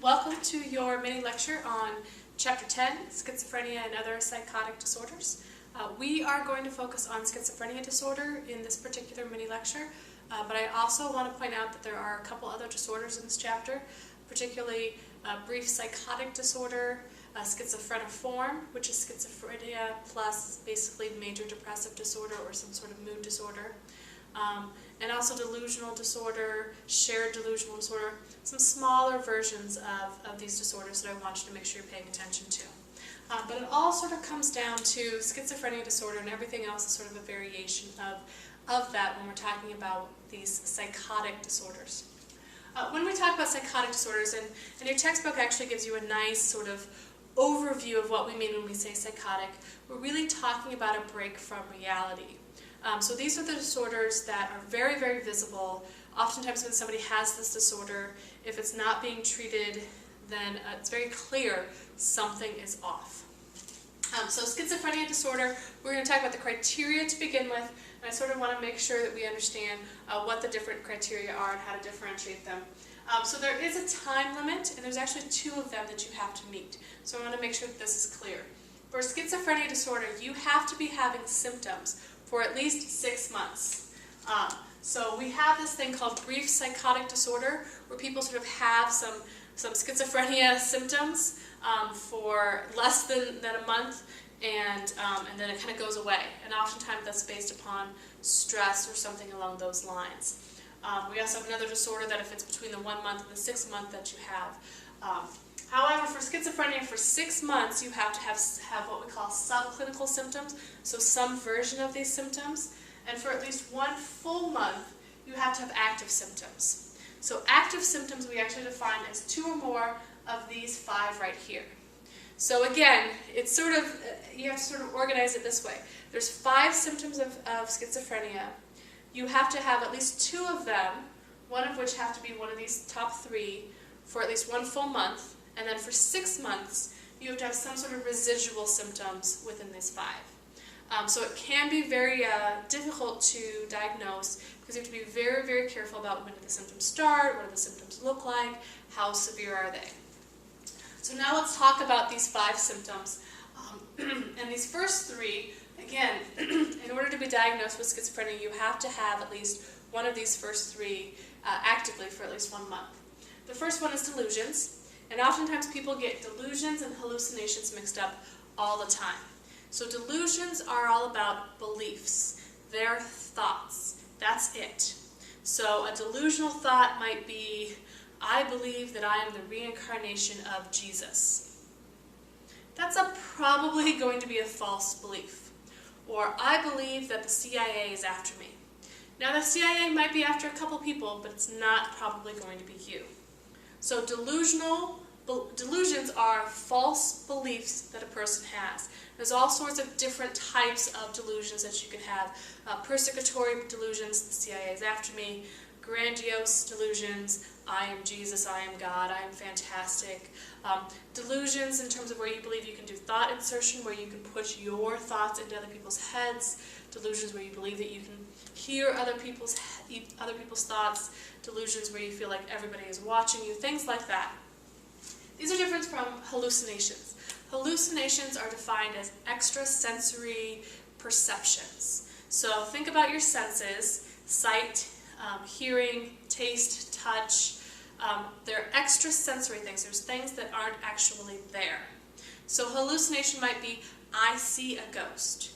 Welcome to your mini lecture on Chapter 10, Schizophrenia and Other Psychotic Disorders. We are going to focus on schizophrenia disorder in this particular mini lecture, but I also want to point out that there are a couple other disorders in this chapter, particularly brief psychotic disorder, schizophreniform, which is schizophrenia plus basically major depressive disorder or some sort of mood disorder. And also delusional disorder, shared delusional disorder, some smaller versions of these disorders that I want you to make sure you're paying attention to. But it all sort of comes down to schizophrenia disorder, and everything else is sort of a variation of that when we're talking about these psychotic disorders. When we talk about psychotic disorders, and your textbook actually gives you a nice sort of overview of what we mean when we say psychotic, we're really talking about a break from reality. So these are the disorders that are very, very visible. Oftentimes when somebody has this disorder, if it's not being treated, then it's very clear something is off. So schizophrenia disorder, we're going to talk about the criteria to begin with, and I sort of want to make sure that we understand what the different criteria are and how to differentiate them. So there is a time limit, and there's actually two of them that you have to meet. So I want to make sure that this is clear. For schizophrenia disorder, you have to be having symptoms for at least 6 months. So we have this thing called brief psychotic disorder, where people sort of have some schizophrenia symptoms for less than a month, and then it kind of goes away. And oftentimes that's based upon stress or something along those lines. We also have another disorder that if it's between the 1 month and the 6 month that you have. However, for schizophrenia, for 6 months, you have to have what we call subclinical symptoms, so some version of these symptoms. And for at least 1 full month, you have to have active symptoms. So active symptoms we actually define as 2 or more of these 5 right here. So again, it's sort of, you have to sort of organize it this way. There's 5 symptoms of schizophrenia. You have to have at least 2 of them, one of which have to be one of these top 3, for at least 1 full month. And then for 6 months, you have to have some sort of residual symptoms within these 5. So it can be very difficult to diagnose because you have to be very, very careful about when do the symptoms start, what do the symptoms look like, how severe are they. So now let's talk about these 5 symptoms. And these first 3, again, in order to be diagnosed with schizophrenia, you have to have at least one of these first 3 actively for at least 1 month. The first one is delusions. And oftentimes people get delusions and hallucinations mixed up all the time. So delusions are all about beliefs. They're thoughts. That's it. So a delusional thought might be, I believe that I am the reincarnation of Jesus. That's probably going to be a false belief. Or I believe that the CIA is after me. Now the CIA might be after a couple people, but it's not probably going to be you. So delusions are false beliefs that a person has. There's all sorts of different types of delusions that you can have. Persecutory delusions, the CIA is after me. Grandiose delusions, I am Jesus, I am God, I am fantastic. Delusions in terms of where you believe you can do thought insertion, where you can put your thoughts into other people's heads. Delusions where you believe that you can hear other people's thoughts. Delusions where you feel like everybody is watching you, things like that. These are different from hallucinations. Hallucinations are defined as extrasensory perceptions. So think about your senses, sight, hearing, taste, touch. They're extrasensory things. There's things that aren't actually there. So hallucination might be, I see a ghost,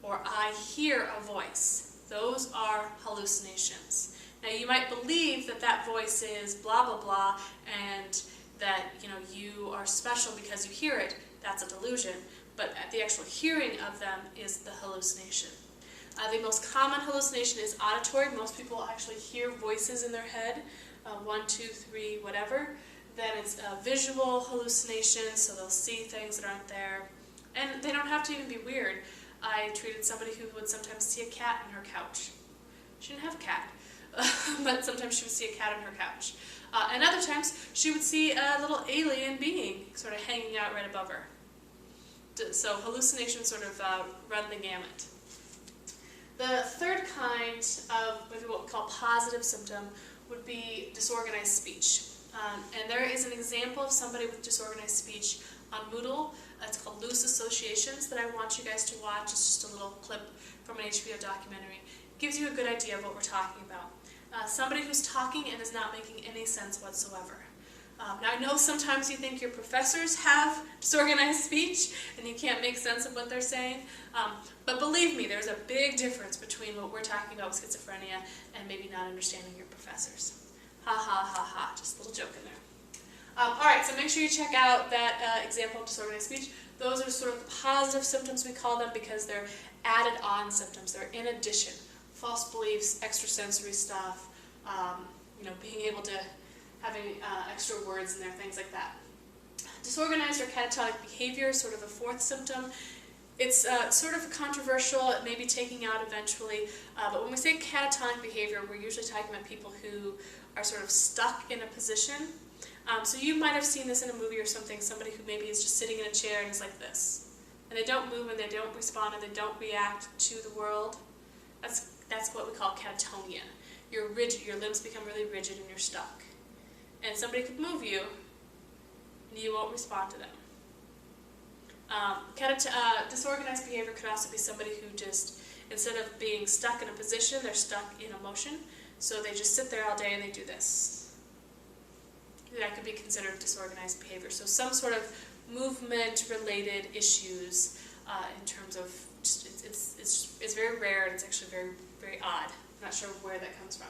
or I hear a voice. Those are hallucinations. Now you might believe that that voice is blah, blah, blah, and that you are special because you hear it. That's a delusion. But the actual hearing of them is the hallucination. The most common hallucination is auditory. Most people actually hear voices in their head, 1, 2, 3, whatever. Then it's visual hallucinations, so they'll see things that aren't there. And they don't have to even be weird. I treated somebody who would sometimes see a cat in her couch. She didn't have a cat, but sometimes she would see a cat on her couch. And other times she would see a little alien being sort of hanging out right above her. So hallucinations sort of run the gamut. The third kind of maybe what we call positive symptom would be disorganized speech. And there is an example of somebody with disorganized speech on Moodle. It's called Loose Associations that I want you guys to watch. It's just a little clip from an HBO documentary. It gives you a good idea of what we're talking about. Somebody who's talking and is not making any sense whatsoever. Now I know sometimes you think your professors have disorganized speech and you can't make sense of what they're saying, but believe me, there's a big difference between what we're talking about with schizophrenia and maybe not understanding your professors. Ha ha ha ha, just a little joke in there. Alright, so make sure you check out that example of disorganized speech. Those are sort of the positive symptoms, we call them, because they're added on symptoms. They're in addition. False beliefs, extrasensory stuff, being able to having extra words in there, things like that. Disorganized or catatonic behavior is sort of a fourth symptom. It's sort of controversial. It may be taken out eventually, but when we say catatonic behavior, we're usually talking about people who are sort of stuck in a position. So you might have seen this in a movie or something, somebody who maybe is just sitting in a chair and is like this. And they don't move and they don't respond and they don't react to the world. That's what we call catatonia. You're rigid, your limbs become really rigid and you're stuck. And somebody could move you and you won't respond to them. Disorganized behavior could also be somebody who just, instead of being stuck in a position, they're stuck in emotion. So they just sit there all day and they do this. That could be considered disorganized behavior. So some sort of movement-related issues in terms of, it's very rare and it's actually very, very odd. I'm not sure where that comes from.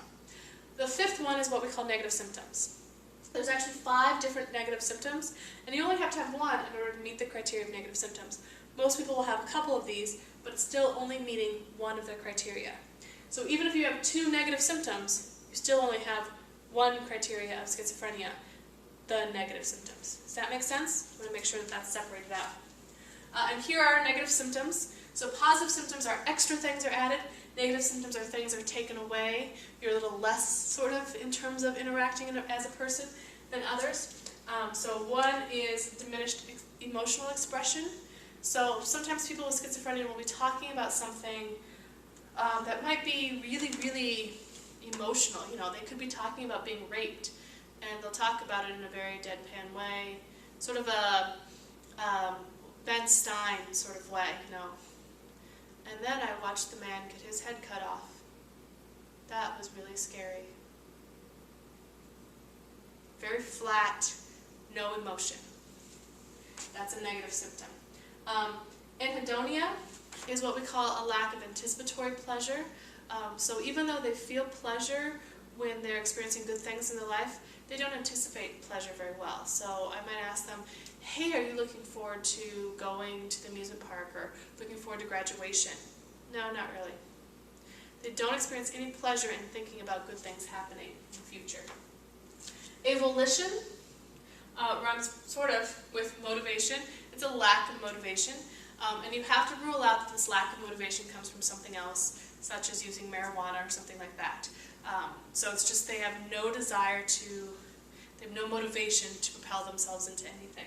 The fifth one is what we call negative symptoms. There's actually 5 different negative symptoms, and you only have to have one in order to meet the criteria of negative symptoms. Most people will have a couple of these, but it's still only meeting one of the criteria. So even if you have 2 negative symptoms, you still only have one criteria of schizophrenia, the negative symptoms. Does that make sense? I want to make sure that that's separated out. And here are negative symptoms. So positive symptoms are extra things are added. Negative symptoms are things that are taken away. You're a little less sort of in terms of interacting as a person than others. So one is diminished emotional expression. So sometimes people with schizophrenia will be talking about something that might be really, really emotional. They could be talking about being raped, and they'll talk about it in a very deadpan way, sort of a Ben Stein sort of way, And then I watched the man get his head cut off. That was really scary. Very flat, no emotion. That's a negative symptom. Anhedonia is what we call a lack of anticipatory pleasure. So even though they feel pleasure when they're experiencing good things in their life, they don't anticipate pleasure very well. So I might ask them, hey, are you looking forward to going to the amusement park or looking forward to graduation? No, not really. They don't experience any pleasure in thinking about good things happening in the future. Avolition runs sort of with motivation. It's a lack of motivation. And you have to rule out that this lack of motivation comes from something else, such as using marijuana or something like that. So it's just they have no desire they have no motivation to propel themselves into anything.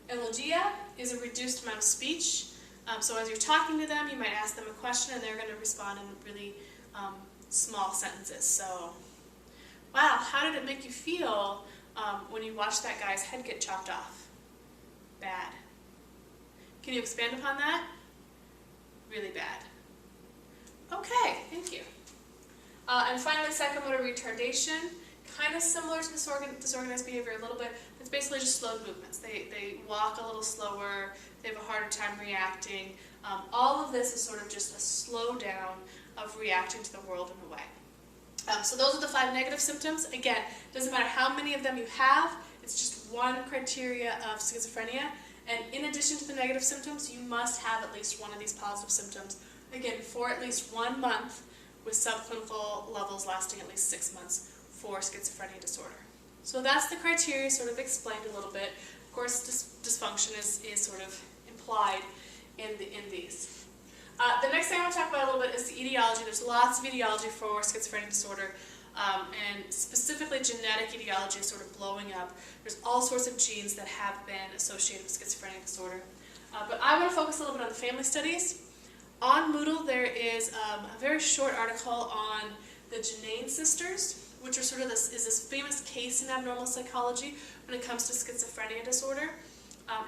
Eulogia is a reduced amount of speech. So as you're talking to them, you might ask them a question and they're going to respond in really small sentences. So, wow, how did it make you feel when you watched that guy's head get chopped off? Bad. Can you expand upon that? Really bad. Okay, thank you. And finally, psychomotor retardation, kind of similar to disorganized behavior a little bit. It's basically just slowed movements. They walk a little slower, they have a harder time reacting. All of this is sort of just a slowdown of reacting to the world in a way. So those are the 5 negative symptoms. Again, it doesn't matter how many of them you have, it's just one criteria of schizophrenia. And in addition to the negative symptoms, you must have at least one of these positive symptoms, again, for at least 1 month, with subclinical levels lasting at least 6 months for schizophrenia disorder. So that's the criteria sort of explained a little bit. Of course, dysfunction is sort of implied in these. The next thing I want to talk about a little bit is the etiology. There's lots of etiology for schizophrenia disorder, and specifically genetic etiology is sort of blowing up. There's all sorts of genes that have been associated with schizophrenia disorder. But I want to focus a little bit on the family studies. On Moodle, there is a very short article on the Genain sisters. which are sort of this famous case in abnormal psychology when it comes to schizophrenia disorder,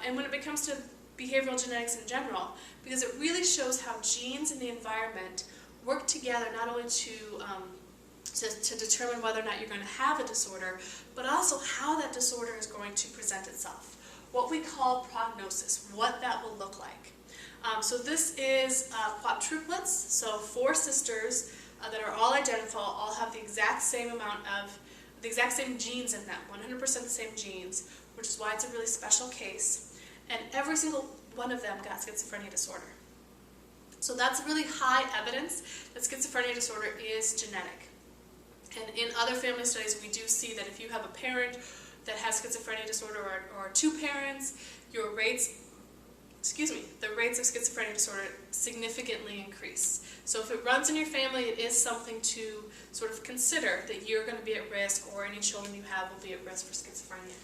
and when it comes to behavioral genetics in general, because it really shows how genes in the environment work together not only to determine whether or not you're going to have a disorder, but also how that disorder is going to present itself. What we call prognosis, what that will look like. So this is quadruplets, so 4 sisters that are all identical, all have the exact same genes in them, 100% the same genes, which is why it's a really special case. And every single one of them got schizophrenia disorder. So that's really high evidence that schizophrenia disorder is genetic. And in other family studies, we do see that if you have a parent that has schizophrenia disorder or 2 parents, the rates of schizophrenia disorder significantly increase. So if it runs in your family, it is something to sort of consider that you're going to be at risk, or any children you have will be at risk for schizophrenia.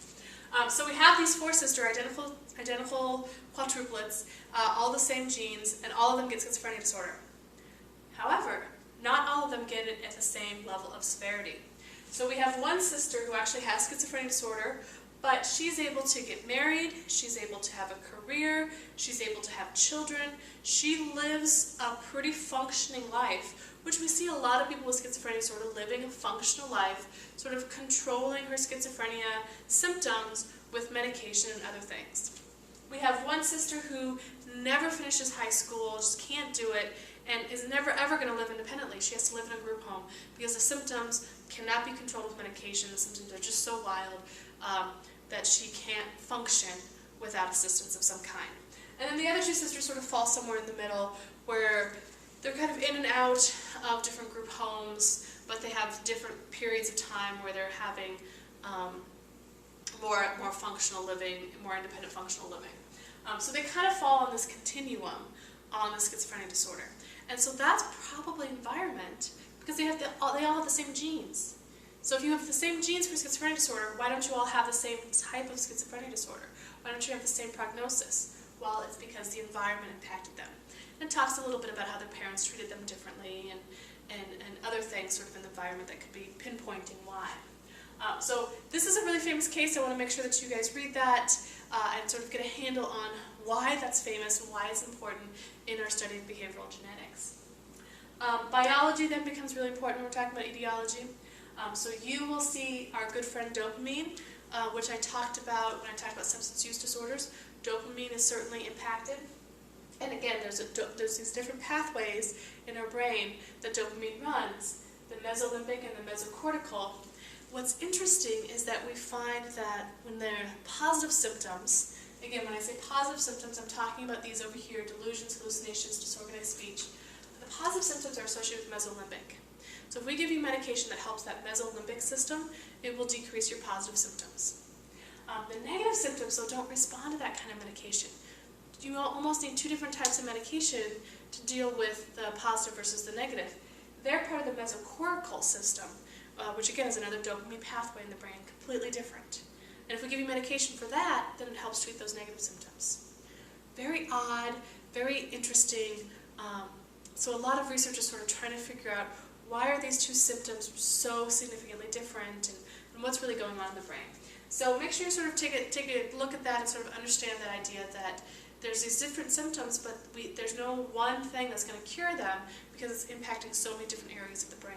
So we have these 4 sister identical quadruplets, all the same genes, and all of them get schizophrenia disorder. However, not all of them get it at the same level of severity. So we have one sister who actually has schizophrenia disorder, but she's able to get married, she's able to have a career, she's able to have children. She lives a pretty functioning life, which we see a lot of people with schizophrenia disorder living a functional life, sort of controlling her schizophrenia symptoms with medication and other things. We have one sister who never finishes high school, just can't do it, and is never ever going to live independently. She has to live in a group home because the symptoms cannot be controlled with medication. The symptoms are just so wild that she can't function without assistance of some kind. And then the other 2 sisters sort of fall somewhere in the middle, where they're kind of in and out of different group homes, but they have different periods of time where they're having more functional living, more independent functional living. So they kind of fall on this continuum on the schizophrenia disorder. And so that's probably environment, because they all have the same genes. So if you have the same genes for schizophrenia disorder, why don't you all have the same type of schizophrenia disorder? Why don't you have the same prognosis? Well, it's because the environment impacted them. And it talks a little bit about how their parents treated them differently and other things sort of in the environment that could be pinpointing why. So this is a really famous case. I want to make sure that you guys read that and sort of get a handle on why that's famous and why it's important in our study of behavioral genetics. Biology then becomes really important when we're talking about etiology. So you will see our good friend dopamine, which I talked about when I talked about substance use disorders. Dopamine is certainly impacted. And again, there's these different pathways in our brain that dopamine runs, the mesolimbic and the mesocortical. What's interesting is that we find that when there are positive symptoms, again, when I say positive symptoms, I'm talking about these over here, delusions, hallucinations, disorganized speech. The positive symptoms are associated with mesolimbic. So if we give you medication that helps that mesolimbic system, it will decrease your positive symptoms. The negative symptoms, though, don't respond to that kind of medication. You almost need 2 different types of medication to deal with the positive versus the negative. They're part of the mesocortical system, which again is another dopamine pathway in the brain, completely different. And if we give you medication for that, then it helps treat those negative symptoms. Very odd, very interesting. So a lot of research is sort of trying to figure out why are these 2 symptoms so significantly different, and what's really going on in the brain. So make sure you sort of take a look at that and sort of understand that idea that there's these different symptoms, but there's no one thing that's going to cure them because it's impacting so many different areas of the brain.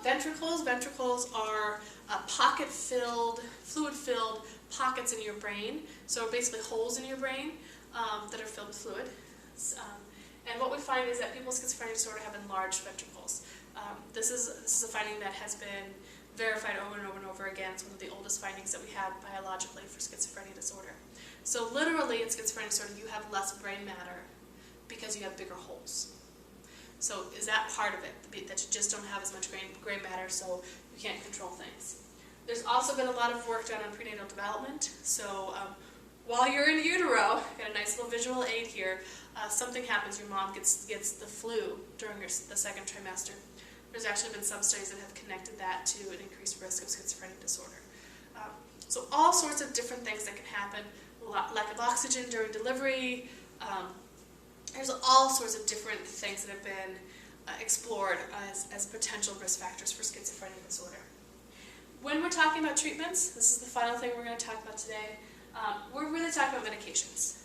Ventricles are pocket-filled, fluid-filled pockets in your brain. So basically holes in your brain that are filled with fluid. And what we find is that people with schizophrenia disorder have enlarged ventricles. This is a finding that has been verified over and over and over again. It's one of the oldest findings that we have biologically for schizophrenia disorder. So literally in schizophrenia disorder you have less brain matter because you have bigger holes. So is that part of it, that you just don't have as much gray matter, so you can't control things? There's also been a lot of work done on prenatal development. So while you're in utero, got a nice little visual aid here, something happens, your mom gets the flu during the 2nd trimester. There's actually been some studies that have connected that to an increased risk of schizophrenic disorder. So all sorts of different things that can happen, lack of oxygen during delivery. There's all sorts of different things that have been explored as potential risk factors for schizophrenia disorder. When we're talking about treatments, this is the final thing we're going to talk about today, we're really talking about medications.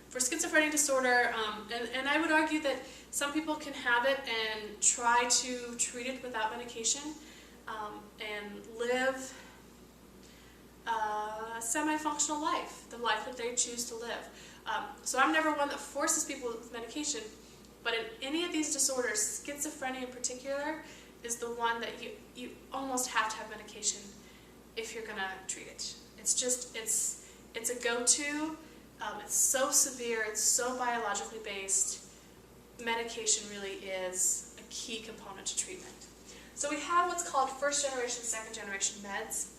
For schizophrenia disorder, and I would argue that some people can have it and try to treat it without medication and live a semi-functional life, the life that they choose to live. So I'm never one that forces people with medication, but in any of these disorders, schizophrenia in particular is the one that you almost have to have medication if you're going to treat it. It's a go-to. It's so severe, it's so biologically based. Medication really is a key component to treatment. So we have what's called first generation, second generation meds.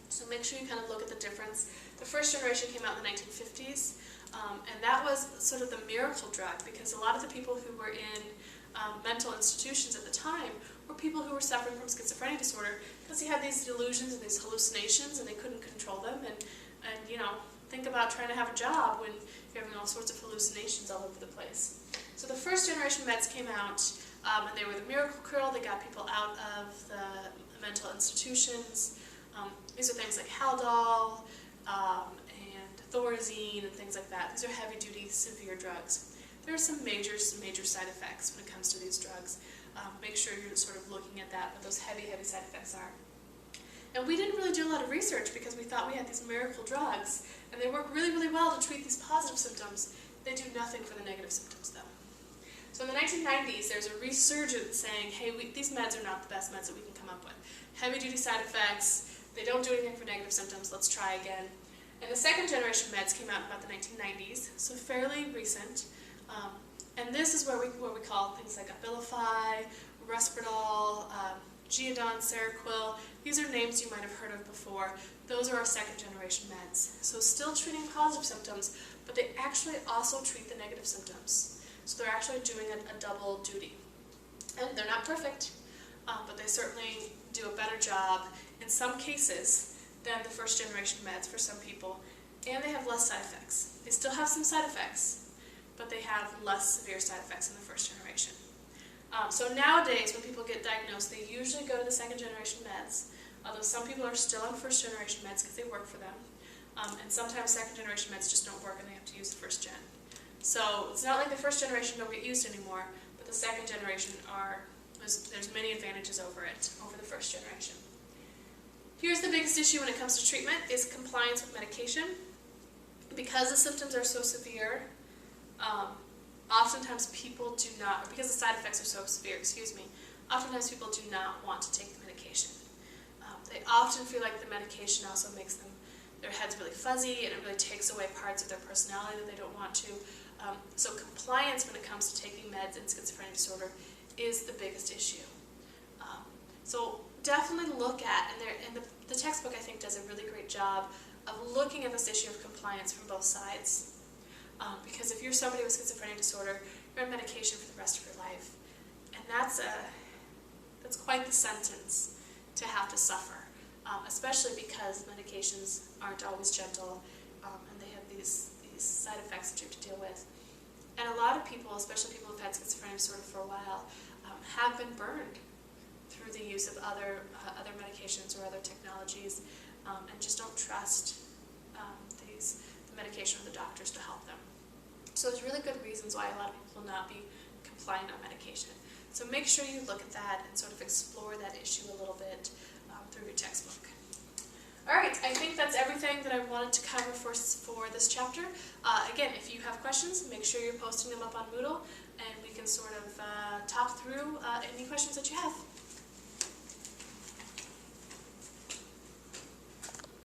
So make sure you kind of look at the difference. The first generation came out in the 1950s, and that was sort of the miracle drug, because a lot of the people who were in mental institutions at the time were people who were suffering from schizophrenia disorder, because they had these delusions and these hallucinations and they couldn't control them. And you know, think about trying to have a job when you're having all sorts of hallucinations all over the place. So the first generation meds came out, and they were the miracle cure. They got people out of the mental institutions. These are things like Haldol and Thorazine and things like that. These are heavy-duty, severe drugs. There are some major side effects when it comes to these drugs. Make sure you're sort of looking at that, what those heavy side effects are. And we didn't really do a lot of research because we thought we had these miracle drugs, and they work really, really well to treat these positive symptoms. They do nothing for the negative symptoms, though. So in the 1990s, there's a resurgence saying, hey, these meds are not the best meds that we can come up with. Heavy-duty side effects, they don't do anything for negative symptoms, let's try again. And the second generation meds came out in about the 1990s, so fairly recent. And this is where we call things like Abilify, Risperdal, Geodon, Seroquel. These are names you might have heard of before. Those are our second generation meds. So still treating positive symptoms, but they actually also treat the negative symptoms. So they're actually doing a double duty. And they're not perfect, but they certainly do a better job in some cases than the first generation meds for some people. And they have less side effects. They still have some side effects, but they have less severe side effects in the first generation. So nowadays, when people get diagnosed, they usually go to the second generation meds, although some people are still on first generation meds because they work for them. And sometimes second generation meds just don't work and they have to use the first gen. So it's not like the first generation don't get used anymore, but the second generation there's many advantages over it, over the first generation. Here's the biggest issue when it comes to treatment, is compliance with medication. Because the symptoms are so severe, oftentimes people do not, or because the side effects are so severe, oftentimes people do not want to take the medication. They often feel like the medication also makes their heads really fuzzy, and it really takes away parts of their personality that they don't want to. So compliance when it comes to taking meds in schizophrenia disorder is the biggest issue. So definitely look at, and the textbook I think does a really great job of looking at this issue of compliance from both sides. Because if you're somebody with schizophrenia disorder, you're on medication for the rest of your life. And that's quite the sentence to have to suffer, especially because medications aren't always gentle, and they have these side effects that you have to deal with. And a lot of people, especially people who've had schizophrenia disorder for a while, have been burned through the use of other medications or other technologies, and just don't trust the medication or the doctors to help them. So there's really good reasons why a lot of people will not be compliant on medication. So make sure you look at that and sort of explore that issue a little bit through your textbook. Alright, I think that's everything that I wanted to cover for this chapter. Again, if you have questions, make sure you're posting them up on Moodle, and we can sort of talk through any questions that you have.